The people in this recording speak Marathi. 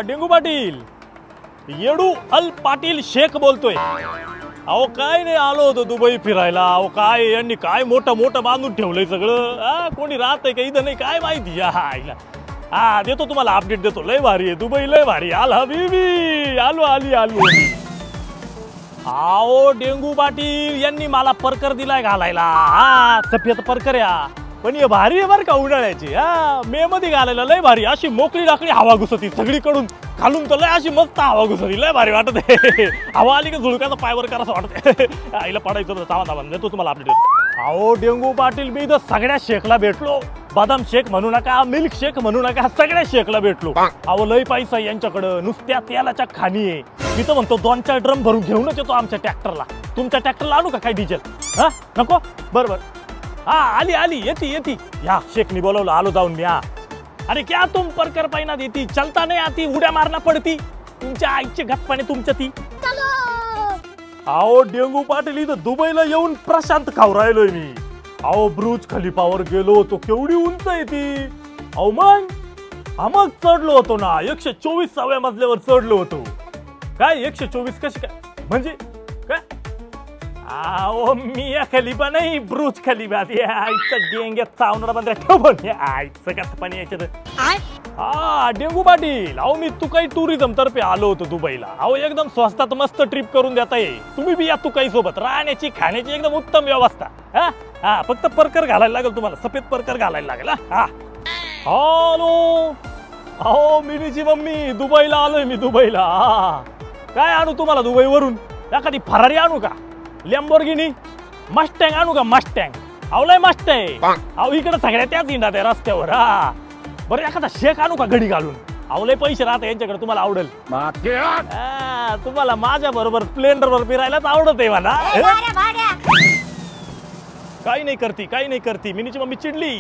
डेंगू पाटील, येडू अल पाटील शेख बोलतोय। अहो काय नाही, आलो होतो दुबई फिरायला। अहो काय यांनी काय मोठं मोठं बांधून ठेवलंय सगळं। कोणी राहतंय का इथं नाही काय माहिती। हा देतो तुम्हाला अपडेट देतो। लय भारी आहे दुबई, लय भारी। आल हबीबी, आलो आली आलो। आओ डेंगू पाटील यांनी मला परकर दिलाय घालायला। सफेद परकर या, पण हे भारी आहे बरं का उन्हाळ्याची। मे मध्ये घालायला लय भारी। अशी मोकळी डाकळी हवा घुसती सगळीकडून, खालून तर लय अशी मस्त हवा घुसती, लय भारी वाटत आहे। हवा आली की झुळकाचा पायवर करायचं वाटत। आईला पडायचं थांबा देतो तुम्हाला अपडेट। आओ डेंगू पाटील, मी तर सगळ्या शेखला भेटलो। बदाम शेख म्हणू नका, मिल्क शेख म्हणू नका, सगळ्या शेखला भेटलो। अहो लय पैसा यांच्याकडं, नुसत्या तेलाच्या खाणी आहे। मी तर म्हणतो 2-4 ड्रम भरून घेऊनच येतो आमच्या ट्रॅक्टरला। तुमच्या ट्रॅक्टरला आणू का काय डिझेल? नको? बरोबर आली येती या शेखनी बोलवलं, आलो जाऊन मी। अरे क्या तुम परकर पैना देती, चलता नहीं आती, उड्या मारना पडती, तुमच्या आईचे गप्पाने तुमच्या ती। आओ डेंगू पाटील, इथं दुबईला येऊन प्रशांत खाऊ राहिलोय मी। अहो ब्रुज खलिफावर गेलो होतो, केवढी उंच आहे ती। अहो मग चढलो होतो ना, 124व्या मजल्यावर चढलो होतो। काय 124 कशी काय म्हणजे काय? अहो मी खलिफा नाही, ब्रुज खलिफा। आईचं डेंग्यात चावणारा बंद ठेवून आईचं कसं पण याच्यात। डेंगू पाटील, अहो मी तुकाई टुरिझम तर्फे आलो होतो दुबईला। अहो एकदम स्वस्तात मस्त ट्रिप करून देता येईल, तुम्ही बी या तुकाई सोबत। राहण्याची खाण्याची एकदम उत्तम व्यवस्था। फक्त परकर घालायला लागेल तुम्हाला, सफेद परकर घालायला लागेल। हॅलो, अहो मिनीची मम्मी, दुबईला आलोय मी दुबईला। काय आणू तुम्हाला दुबईवरून? एखादी फरारी आणू का? लॅम्बोर्गिनी मस्टँग आणू का? मस्टँग आवलाय मस्टँग। अहो इकडे सगळ्या त्याच हिंडात आहे रस्त्यावर। बरं एखादा शेक आणू का घडी घालून? आवले पैसे राहते यांच्याकडे, तुम्हाला आवडेल। तुम्हाला माझ्या बरोबर स्प्लेंडर वर फिरायलाच आवडत आहे मला। काही नाही करती मिनीची मम्मी चिडली।